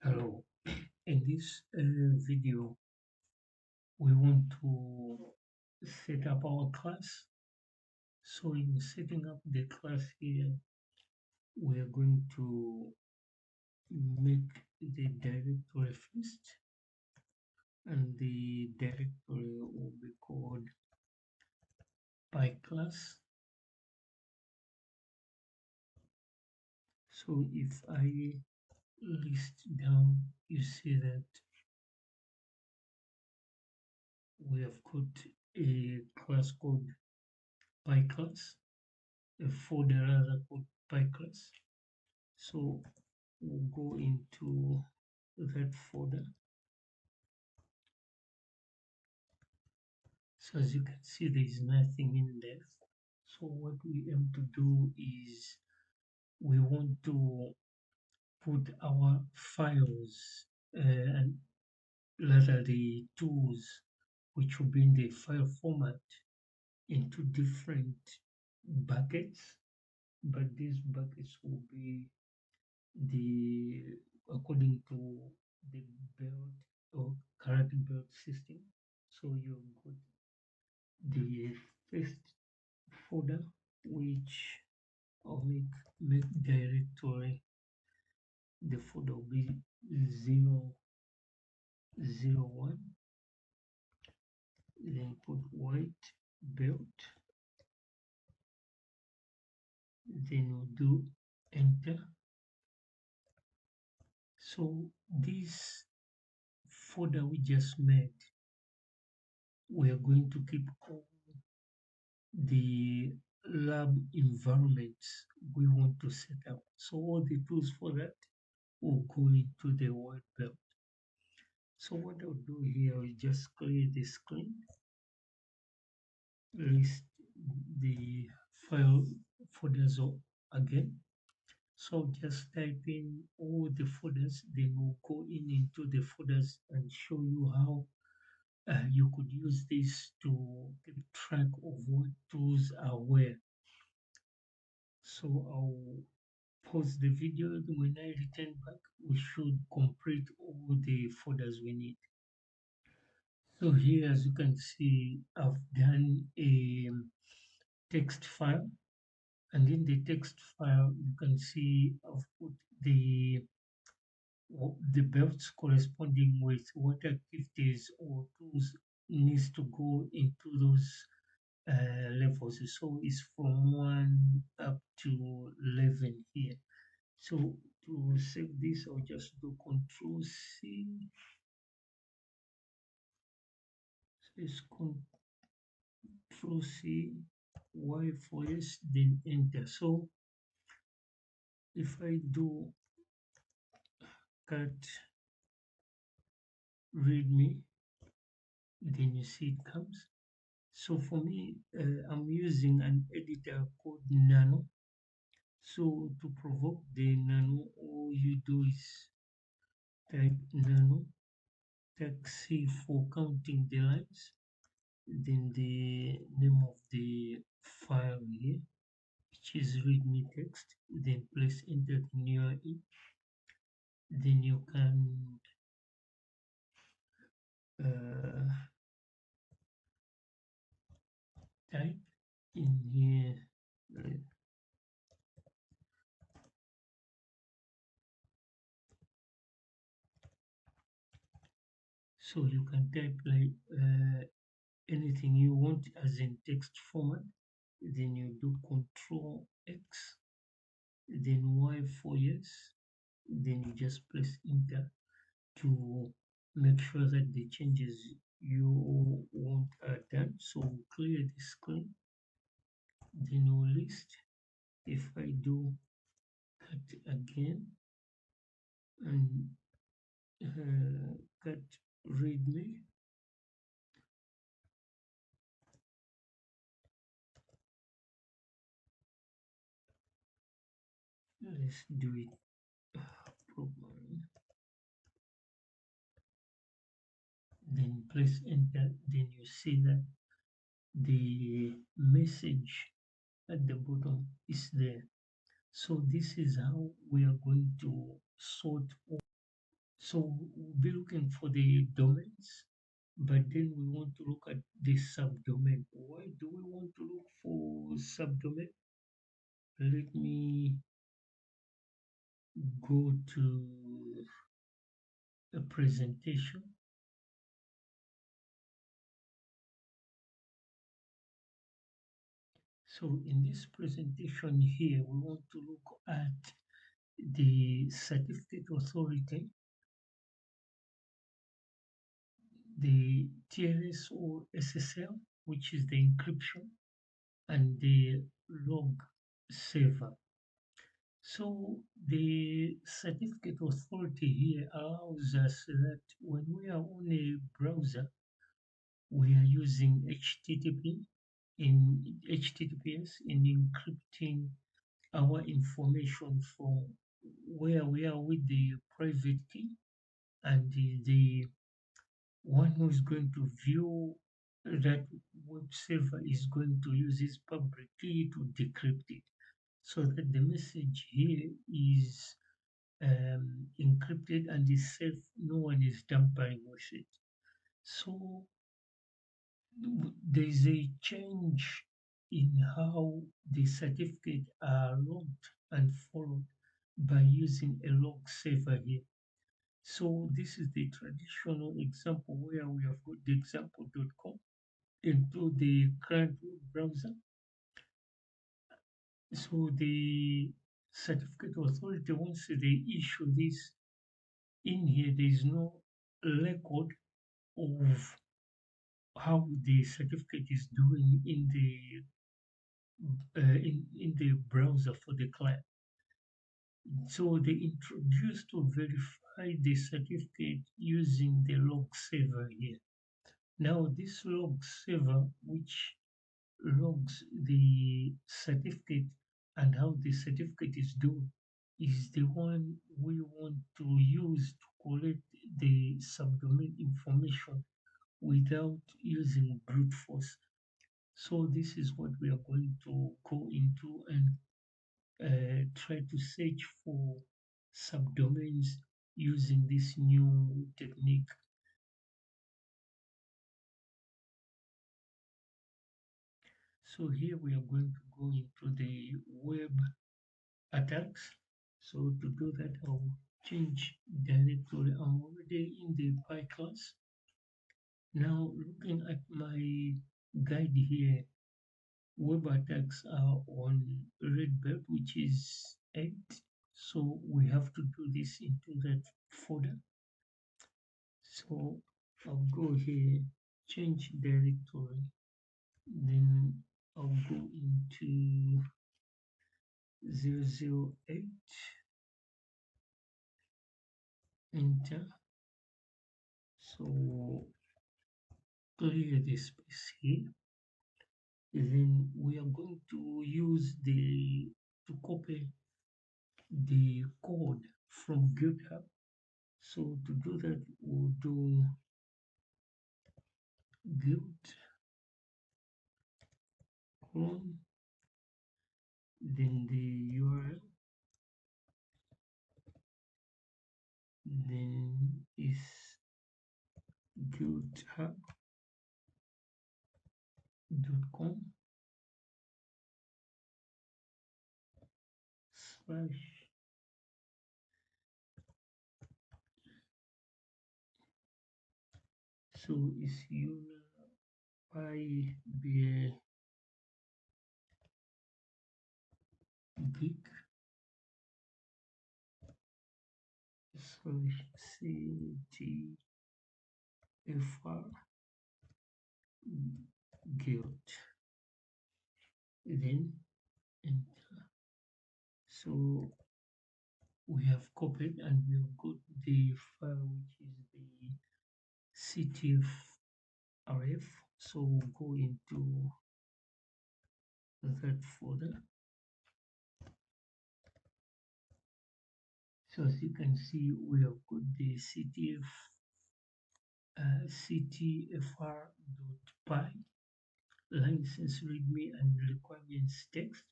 Hello, in this video, we want to set up our class. So in setting up the class here, we are going to make the directory first, and the directory will be called by class. So if I list down, you see that we have got a class called PyClass, a folder rather called PyClass. So we'll go into that folder. So as you can see, there is nothing in there. So what we aim to do is we want to put our files and rather the tools which will be in the file format into different buckets, but these buckets will be the according to the build or current build system. So you've got the first folder which I'll make directory. The folder will be 001, then put white belt, then we'll do enter. So this folder we just made, we are going to keep all the lab environments we want to set up. So all the tools for that will go into the white belt. So what I'll do here is just clear the screen, list the file folders again. So just type in all the folders, then we'll go into the folders and show you how you could use this to keep track of what tools are where. So I'll pause the video. When I return back, we should complete all the folders we need. So here, as you can see, I've done a text file, and in the text file, you can see I've put the belts corresponding with what activities or tools needs to go into those levels. So it's from 1 up to 11 here. So to save this, I'll just do Control C. So it's Control C, Y for yes, then enter. So if I do cut readme, then you see it comes. So for me, I'm using an editor called Nano. So to provoke the Nano, all you do is type Nano, tag C for counting the lines, then the name of the file here, which is readme text, then press enter in your in. Then you can type in here so you can type like anything you want as in text format, then you do Control X, then Y for yes, then you just press enter to make sure that the changes you want are done. So clear the screen, then we'll list. If I do cut again and cut readme, let's do it properly. Then press enter, then you see that the message at the bottom is there. So this is how we are going to sort. So we'll be looking for the domains, but then we want to look at the subdomain. Why do we want to look for subdomain? Let me go to a presentation. So in this presentation here, we want to look at the certificate authority, the TLS or SSL, which is the encryption, and the log saver. So the certificate authority here allows us that when we are on a browser, we are using HTTPS in encrypting our information from where we are with the private key, and the one who is going to view that web server is going to use his public key to decrypt it, so that the message here is encrypted and is safe. No one is tampering with it. So there is a change in how the certificate are logged and followed by using a log saver here. So this is the traditional example where we have got the example.com into the current web browser. So the certificate authority, once they issue this in here, there is no record of how the certificate is doing in the browser for the client. So they introduced to verify the certificate using the log saver here. Now this log saver, which logs the certificate and how the certificate is done, is the one we want to use to collect the subdomain information without using brute force. So this is what we are going to go into and try to search for subdomains using this new technique. So here we are going to go into the web attacks. So to do that, I'll change directory. I'm already in the Py class. Now looking at my guide here, web attacks are on Redbird, which is 8. So we have to do this into that folder. So I'll go here, change directory, then I'll go into 008, enter. So clear the space here. Then we are going to use to copy the code from GitHub. So to do that, we'll do git clone, then the URL, then is github.com slash so is by be geek slash ctfr guild, then enter. So we have copied and we have got the file which is the ctfrf. So we'll go into that folder. So as you can see, we have got the ctfr.py license readme and requirements text.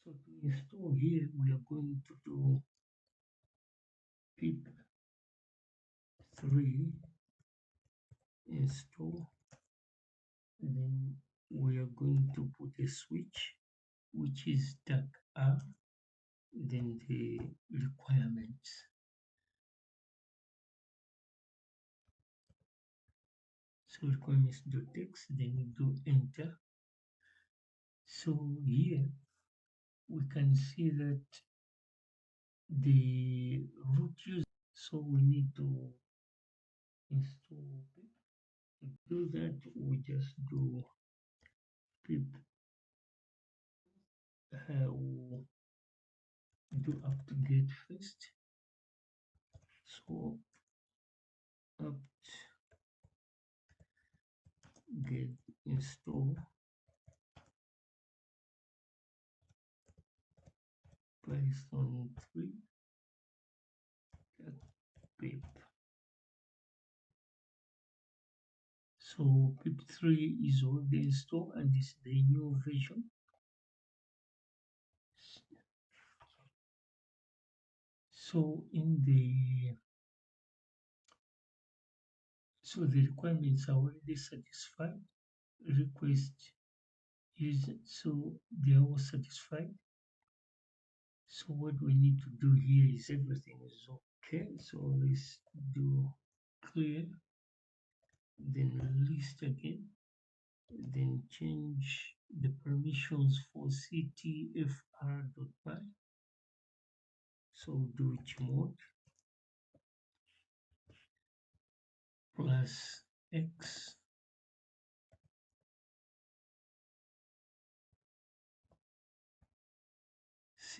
So to install here, we are going to do pip3 install. Then we are going to put a switch which is tag R, then the requirements. So requirements.text, then you do enter. So here we can see that the root user, so we need to install pip. To do that, we just do pip we'll do apt get first. So apt get install Python 3 pip. So pip3 is already installed and this is the new version. So the requirements are already satisfied. Request is so they are all satisfied. So what we need to do here is everything is okay. So let's do clear, then list again, then change the permissions for ctfr.py. So do chmod plus x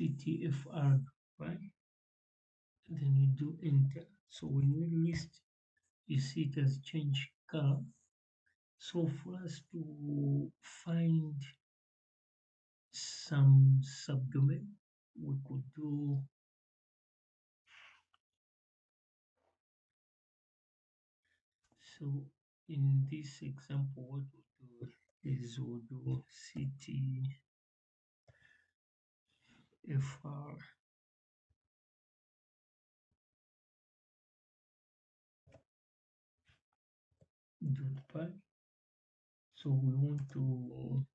ctfr.py, then you do enter. So when we list, you see it has changed color. So for us to find some subdomain, we could do so in this example what we'll do is we'll do ctfr .py. So we want to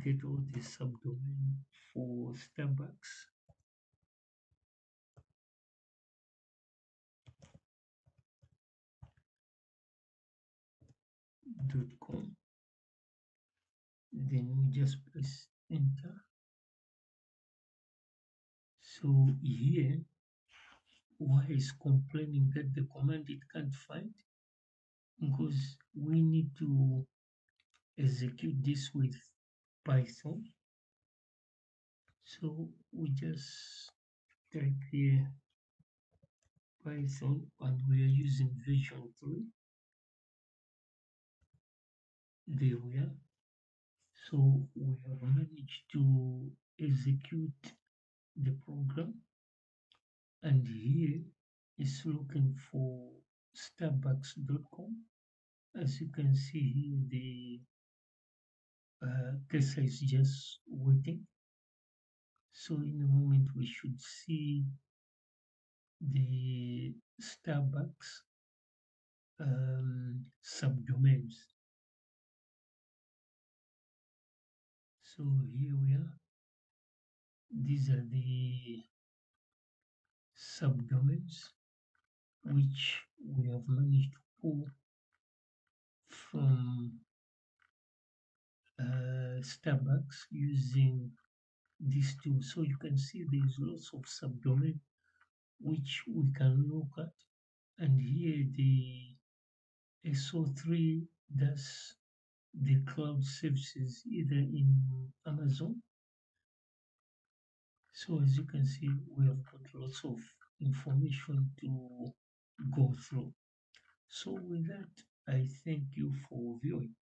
get all the subdomain for starbucks.com. Then we just press enter. So here why is complaining that the command it can't find, because we need to execute this with Python. So we just type here Python and we are using version 3. There we are. So we have managed to execute the program, and here it's looking for starbucks.com. As you can see here, the cursor is just waiting. So in a moment we should see the Starbucks subdomains. So here we are. These are the subdomains which we have managed to pull from Starbucks using these two. So you can see there's lots of subdomain which we can look at, and here the SO3 does the cloud services either in Amazon. So as you can see, we have got lots of information to go through. So with that, I thank you for viewing.